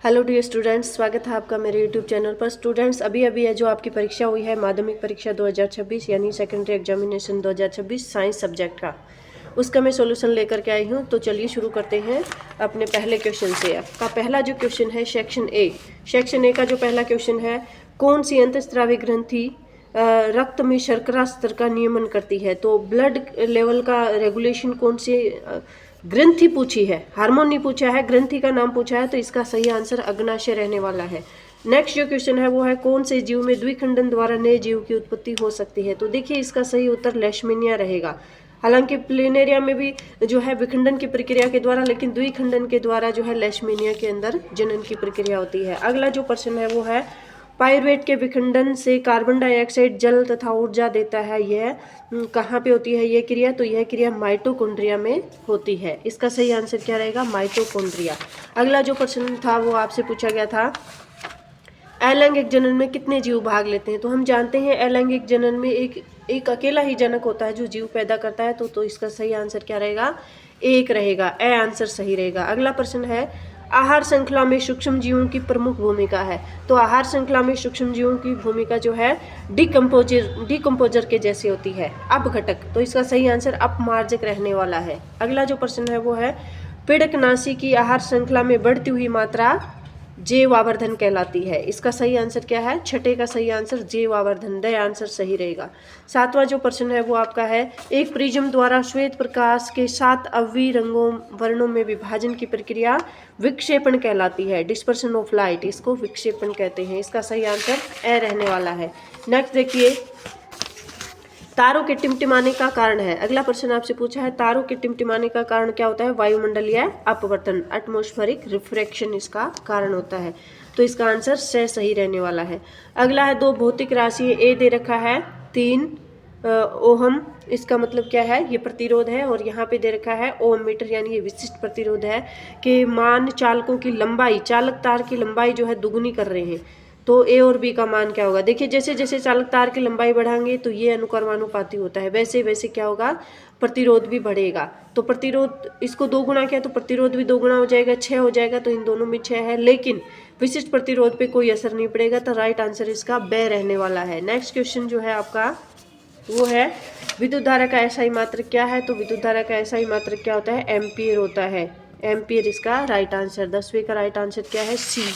Hello dear students, स्वागत है आपका मेरे यूट्यूब चैनल पर। स्टूडेंट्स, अभी है जो आपकी परीक्षा हुई है माध्यमिक परीक्षा 2026 यानी सेकेंडरी एग्जामिनेशन 2026 साइंस सब्जेक्ट का, उसका मैं सॉल्यूशन लेकर के आई हूँ। तो चलिए शुरू करते हैं अपने पहले क्वेश्चन से। आपका पहला जो क्वेश्चन है सेक्शन ए का जो पहला क्वेश्चन है, कौन सी अंतःस्रावी ग्रंथि रक्त में शर्करा स्तर का नियमन करती है। तो ब्लड लेवल का रेगुलेशन कौन सी ग्रंथि पूछी है, हार्मोन नहीं पूछा है, ग्रंथि का नाम पूछा है। तो इसका सही आंसर अग्नाशय रहने वाला है। नेक्स्ट जो क्वेश्चन है वो है, कौन से जीव में द्विखंडन द्वारा नए जीव की उत्पत्ति हो सकती है। तो देखिए इसका सही उत्तर लेशमेनिया रहेगा। हालांकि प्लेनेरिया में भी जो है विखंडन की प्रक्रिया के द्वारा, लेकिन द्विखंडन के द्वारा जो है लेशमेनिया के अंदर जनन की प्रक्रिया होती है। अगला जो प्रश्न है वो है, पायरुवेट के विखंडन से कार्बन डाइऑक्साइड जल तथा ऊर्जा देता है, यह कहाँ पे होती है ये क्रिया। तो यह क्रिया माइटोकॉन्ड्रिया में होती है। इसका सही आंसर क्या रहेगा, माइटोकॉन्ड्रिया। अगला जो प्रश्न था वो आपसे पूछा गया था, अलैंगिक जनन में कितने जीव भाग लेते हैं। तो हम जानते हैं अलैंगिक जनन में एक अकेला ही जनक होता है जो जीव पैदा करता है। तो इसका सही आंसर क्या रहेगा, एक रहेगा, ए आंसर सही रहेगा। अगला प्रश्न है, आहार श्रृंखला में सूक्ष्म जीवों की प्रमुख भूमिका है। तो आहार श्रृंखला में सूक्ष्म जीवों की भूमिका जो है डिकम्पोजर के जैसी होती है, अपघटक। तो इसका सही आंसर अपमार्जक रहने वाला है। अगला जो प्रश्न है वो है, पीड़कनाशी की आहार श्रृंखला में बढ़ती हुई मात्रा जैव आवर्धन कहलाती है। इसका सही आंसर क्या है, छठे का सही आंसर जैव आवर्धन, द आंसर सही रहेगा। सातवां जो प्रश्न है वो आपका है, एक प्रिज्म द्वारा श्वेत प्रकाश के 7 अवयवी रंगों वर्णों में विभाजन की प्रक्रिया विक्षेपण कहलाती है, डिस्पर्शन ऑफ लाइट, इसको विक्षेपण कहते हैं। इसका सही आंसर ए रहने वाला है। नेक्स्ट देखिए, तारों के टिमटिमाने का कारण है। अगला प्रश्न आपसे पूछा है, तारों के टिमटिमाने का कारण क्या होता है, वायुमंडलीय अपवर्तन, एटमॉस्फेरिक रिफ्रैक्शन इसका कारण होता है। तो इसका आंसर से सही रहने वाला है। अगला है, दो भौतिक राशि ए दे रखा है 3 ओहम, इसका मतलब क्या है, ये प्रतिरोध है। और यहाँ पे दे रखा है ओम मीटर, यानी ये विशिष्ट प्रतिरोध है कि मान चालकों की लंबाई, चालक तार की लंबाई जो है दुगुनी कर रहे हैं। तो ए और बी का मान क्या होगा, देखिए जैसे जैसे चालक तार की लंबाई बढ़ाएंगे तो ये अनुक्रमानुपाती होता है, वैसे वैसे क्या होगा, प्रतिरोध भी बढ़ेगा। तो प्रतिरोध, इसको 2 गुना किया तो प्रतिरोध भी 2 गुना हो जाएगा, 6 हो जाएगा। तो इन दोनों में 6 है, लेकिन विशिष्ट प्रतिरोध पे कोई असर नहीं पड़ेगा। तो राइट आंसर इसका बे रहने वाला है। नेक्स्ट क्वेश्चन जो है आपका वो है, विद्युत धारा का एसआई मात्रक क्या है। तो विद्युत धारा का एसआई मात्रक क्या होता है, एम्पियर होता है, एम्पियर इसका राइट आंसर। 10वें का राइट आंसर क्या है, सी।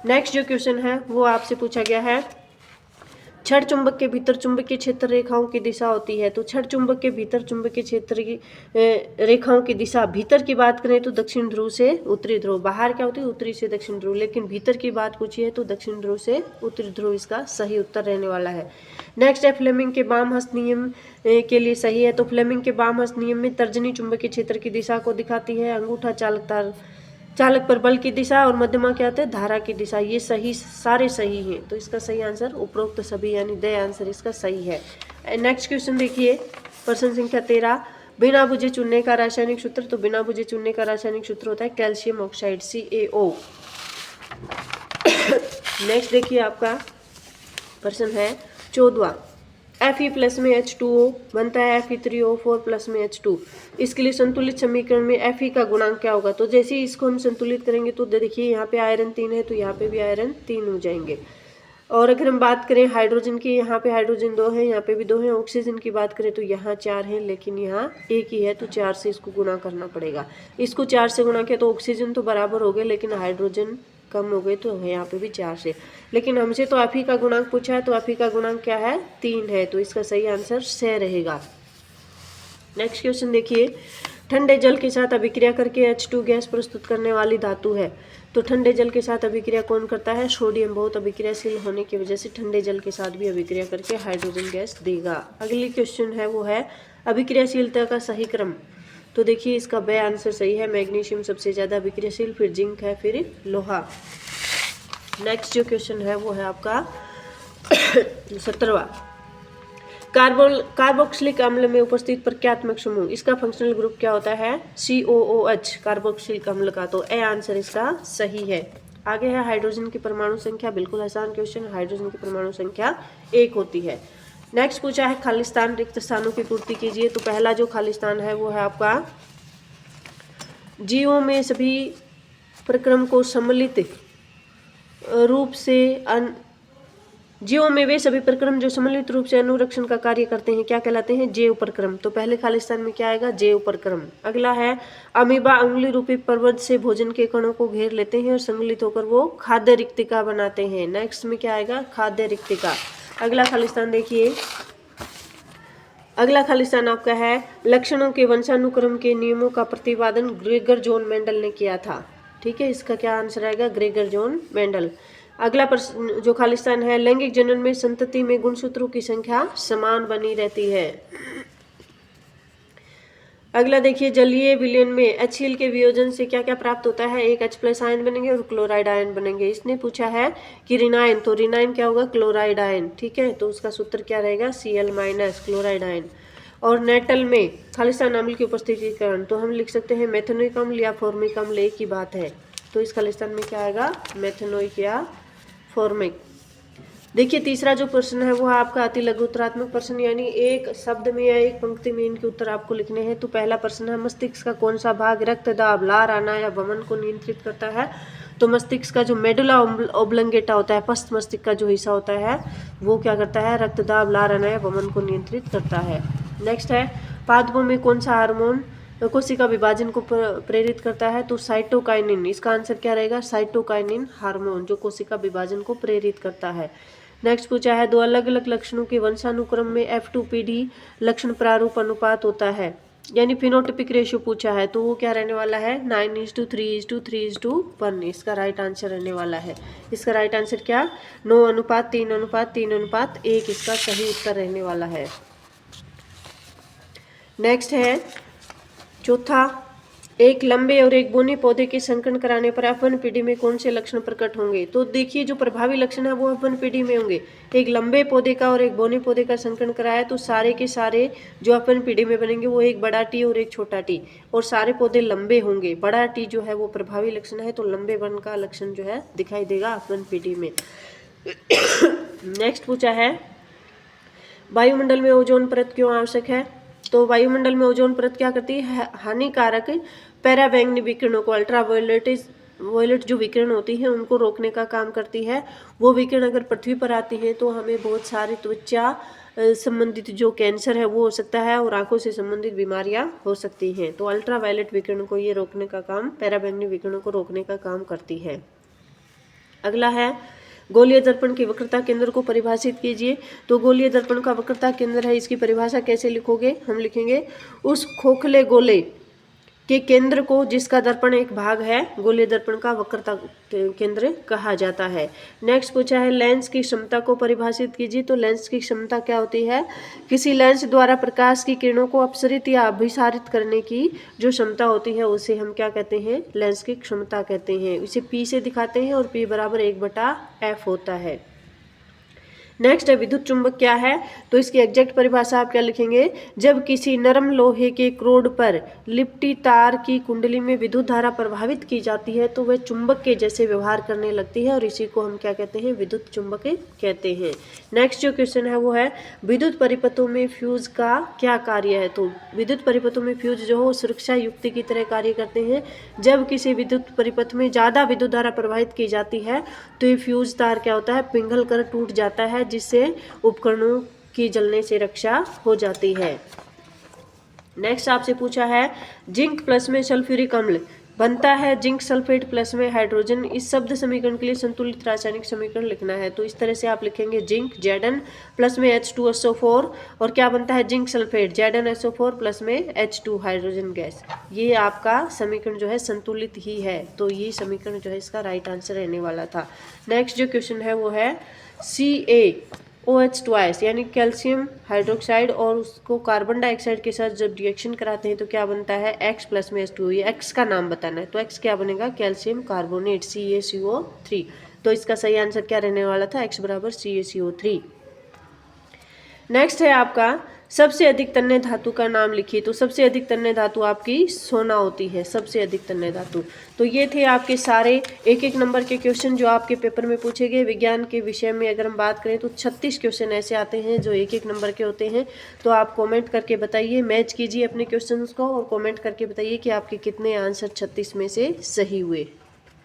नेक्स्ट जो क्वेश्चन है वो आपसे पूछा गया है, छड़ चुंबक के भीतर चुंबकीय क्षेत्र रेखाओं की दिशा होती है। तो छड़ चुंबक के भीतर चुंबकीय क्षेत्र की रेखाओं की दिशा, भीतर की बात करें तो दक्षिण ध्रुव से उत्तरी ध्रुव, बाहर क्या होती है, उत्तरी से दक्षिण ध्रुव, लेकिन भीतर की बात पूछी है तो दक्षिण ध्रुव से उत्तरी ध्रुव इसका सही उत्तर रहने वाला है। नेक्स्ट है, फ्लेमिंग के बाम हस्त नियम के लिए सही है। तो फ्लेमिंग के बाम हस्त नियम में तर्जनी चुंबकीय क्षेत्र की दिशा को दिखाती है, अंगूठा चालक पर बल की दिशा और मध्यमा क्या होता है, धारा की दिशा। ये सही, सारे सही हैं। तो इसका सही आंसर उपरोक्त सभी, यानी द आंसर इसका सही है। नेक्स्ट क्वेश्चन देखिए, प्रश्न संख्या 13, बिना बुझे चूने का रासायनिक सूत्र। तो बिना बुझे चूने का रासायनिक सूत्र होता है कैल्शियम ऑक्साइड, CaO। नेक्स्ट देखिए, आपका प्रश्न है 14, Fe प्लस में H2O बनता है Fe3O4 प्लस में H2। इसके लिए संतुलित समीकरण में Fe का गुणांक क्या होगा। तो जैसे ही इसको हम संतुलित करेंगे तो देखिए यहाँ पे आयरन 3 है तो यहाँ पे भी आयरन 3 हो जाएंगे। और अगर हम बात करें हाइड्रोजन की, यहाँ पे हाइड्रोजन 2 है, यहाँ पे भी 2 है। ऑक्सीजन की बात करें तो यहाँ 4 है, लेकिन यहाँ 1 ही है, तो 4 से इसको गुणा करना पड़ेगा। इसको 4 से गुणा किया तो ऑक्सीजन तो बराबर हो गए, लेकिन हाइड्रोजन कम हो गए, तो यहाँ पे भी 4 से। लेकिन हमसे तो Fe का गुणांक पूछा है, तो Fe का गुणांक क्या है, 3 है। तो इसका सही आंसर से रहेगा। नेक्स्ट क्वेश्चन देखिए, ठंडे जल के साथ अभिक्रिया करके H2 गैस प्रस्तुत करने वाली धातु है। तो ठंडे जल के साथ अभिक्रिया कौन करता है, सोडियम। बहुत अभिक्रियाशील होने की वजह से ठंडे जल के साथ भी अभिक्रिया करके हाइड्रोजन गैस देगा। अगली क्वेश्चन है वो है, अभिक्रियाशीलता का सही क्रम। तो देखिए इसका बे आंसर सही है, मैग्नीशियम सबसे ज़्यादा अभिक्रियाशील, फिर जिंक है, फिर लोहा। नेक्स्ट जो क्वेश्चन है वो है आपका 17वां, कार्बोक्सिलिक अम्ल में उपस्थित प्रक्रियात्मक समूह, इसका फंक्शनल ग्रुप क्या होता है, COOH, कार्बोक्सिलिक अम्ल का। तो ए आंसर इसका सही है। आगे है हाइड्रोजन की परमाणु संख्या, बिल्कुल आसान क्वेश्चन, हाइड्रोजन की परमाणु संख्या 1 होती है। नेक्स्ट पूछा है, खालिस्तान रिक्त स्थानों की पूर्ति कीजिए। तो पहला जो खालिस्तान है वो है आपका, जीवों में सभी प्रक्रम को सम्मिलित रूप से जीवों में वे सभी प्रक्रम जो सम्मिलित रूप से अनुरक्षण का कार्य करते हैं क्या कहलाते हैं? जैव प्रक्रम। तो पहले खालिस्तान में क्या आएगा? जैव प्रक्रम। अगला है अमीबा उंगली रूपी पर्वत से भोजन के कणों को घेर लेते हैं और संगलित होकर वो खाद्य रिक्तिका बनाते हैं। नेक्स्ट में क्या आएगा? खाद्य रिक्तिका। अगला खालिस्तान देखिए, अगला खालिस्तान आपका है लक्षणों के वंशानुक्रम के नियमों का प्रतिपादन ग्रेगर जॉन मेंडल ने किया था। ठीक है, इसका क्या आंसर आएगा? Gregor John Mendel. अगला प्रश्न जो खालिस्तान है, लैंगिक जनन में संतति में गुणसूत्रों की संख्या समान बनी रहती है। अगला देखिए, जलीय विलयन में HCl के वियोजन से क्या क्या प्राप्त होता है? एक H+ आयन बनेंगे और क्लोराइड आयन बनेंगे। इसने पूछा है कि रिनाइन, तो रिनाइन क्या होगा? Chloride ion. ठीक है, तो उसका सूत्र क्या रहेगा? Cl- chloride ion. और नेटल में खालिस्तान अम्ल की उपस्थिति के कारण तो हम लिख सकते हैं मेथेनोइक अम्ल या फॉर्मिक अम्ल, एक ही बात है। तो इस खालिस्तान में क्या आएगा? मेथेनोइक या फॉर्मिक। देखिए तीसरा जो प्रश्न है वो है आपका अति लघु उत्तरात्मक प्रश्न, यानी एक शब्द में या एक पंक्ति में इनके उत्तर आपको लिखने हैं। तो पहला प्रश्न है मस्तिष्क का कौन सा भाग रक्त दाब, लार आना या वमन को नियंत्रित करता है? तो मस्तिष्क का जो मेडुला ओब्लंगेटा होता है, पश्च मस्तिष्क का जो हिस्सा होता है वो क्या करता है? रक्त दाब, लार आना या वमन को नियंत्रित करता है। नेक्स्ट है पादपों में कौन सा हार्मोन कोशिका विभाजन को प्रेरित करता है? तो साइटोकाइनिन। इसका आंसर क्या रहेगा? साइटोकाइनिन हार्मोन जो कोशिका विभाजन को प्रेरित करता है। नेक्स्ट पूछा है दो अलग अलग लक्षणों के वंशानुक्रम में F2PD लक्षण प्रारूप अनुपात होता है, यानी फिनोटिपिक रेशियो पूछा है। तो वो क्या रहने वाला है? 9:3:3:1। इसका राइट आंसर रहने वाला है। इसका राइट आंसर क्या? 9:3:3:1 इसका सही उत्तर रहने वाला है। नेक्स्ट है चौथा, एक लंबे और एक बोने पौधे के संकरण कराने पर F1 पीढ़ी में कौन से लक्षण प्रकट होंगे? तो देखिए जो प्रभावी लक्षण है वो F1 पीढ़ी में होंगे। एक लंबे पौधे का और एक बोने पौधे का संकरण कराया तो सारे के सारे जो F1 पीढ़ी में बनेंगे वो एक बड़ा टी और एक छोटा टी, और सारे पौधे लंबे होंगे। बड़ा टी जो है वो प्रभावी लक्षण है, तो लंबे वन का लक्षण जो है दिखाई देगा F1 पीढ़ी में। नेक्स्ट पूछा है वायुमंडल में ओजोन परत क्यों आवश्यक है? तो वायुमंडल में ओजोन परत क्या करती है? हानिकारक पैराबैंगनी विकिरणों को, अल्ट्रावायलेट जो विकिरण होती है उनको रोकने का काम करती है। वो विकिरण अगर पृथ्वी पर आती हैं तो हमें बहुत सारी त्वचा संबंधित जो कैंसर है वो हो सकता है और आंखों से संबंधित बीमारियां हो सकती हैं। तो अल्ट्रावायलेट विकिरण को ये रोकने का काम, पैराबैंगनी विकिरणों को रोकने का काम करती है। अगला है गोलीय दर्पण की वक्रता केंद्र को परिभाषित कीजिए। तो गोलीय दर्पण का वक्रता केंद्र है, इसकी परिभाषा कैसे लिखोगे? हम लिखेंगे उस खोखले गोले के केंद्र को जिसका दर्पण एक भाग है गोलीय दर्पण का वक्रता केंद्र कहा जाता है। नेक्स्ट पूछा है लेंस की क्षमता को परिभाषित कीजिए। तो लेंस की क्षमता क्या होती है? किसी लेंस द्वारा प्रकाश की किरणों को अपसरित या अभिसारित करने की जो क्षमता होती है उसे हम क्या कहते हैं? लेंस की क्षमता कहते हैं। इसे P से दिखाते हैं और P बराबर 1/f होता है। नेक्स्ट है विद्युत चुंबक क्या है? तो इसकी एग्जैक्ट परिभाषा आप क्या लिखेंगे? जब किसी नरम लोहे के क्रोड पर लिपटी तार की कुंडली में विद्युत धारा प्रभावित की जाती है तो वह चुंबक के जैसे व्यवहार करने लगती है और इसी को हम क्या कहते हैं? विद्युत चुंबक कहते हैं। नेक्स्ट जो क्वेश्चन है वो है विद्युत परिपथों में फ्यूज का क्या कार्य है? तो विद्युत परिपथों में फ्यूज जो हो सुरक्षा युक्ति की तरह कार्य करते हैं। जब किसी विद्युत परिपथ में ज़्यादा विद्युत धारा प्रवाहित की जाती है तो ये फ्यूज तार क्या होता है? पिघल कर टूट जाता है, जिससे उपकरणों की जलने से रक्षा हो जाती है। नेक्स्ट आपसे पूछा है जिंक प्लस में सल्फ्यूरिक अम्ल बनता है जिंक सल्फेट प्लस में हाइड्रोजन। इस शब्द समीकरण के लिए संतुलित रासायनिक समीकरण लिखना है। तो इस तरह से आप लिखेंगे जिंक Zn प्लस में H2SO4 और क्या बनता है? जिंक सल्फेट ZnSO4 प्लस में H2 हाइड्रोजन गैस। ये आपका समीकरण जो है संतुलित ही है, तो ये समीकरण जो है इसका राइट आंसर रहने वाला था। नेक्स्ट जो क्वेश्चन है वो है CaOH यानी कैल्शियम हाइड्रोक्साइड और उसको कार्बन डाइऑक्साइड के साथ जब रिएक्शन कराते हैं तो क्या बनता है? X प्लस में H2। ये X का नाम बताना है, तो X क्या बनेगा? Calcium carbonate CaCO3। तो इसका सही आंसर क्या रहने वाला था? X बराबर CaCO3। नेक्स्ट है आपका सबसे अधिक तन्य धातु का नाम लिखिए। तो सबसे अधिक तन्य धातु आपकी सोना होती है, सबसे अधिक तन्य धातु। तो ये थे आपके सारे एक एक नंबर के क्वेश्चन जो आपके पेपर में पूछे गए। विज्ञान के विषय में अगर हम बात करें तो 36 क्वेश्चन ऐसे आते हैं जो एक एक नंबर के होते हैं। तो आप कमेंट करके बताइए, मैच कीजिए अपने क्वेश्चंस को और कमेंट करके बताइए कि आपके कितने आंसर 36 में से सही हुए।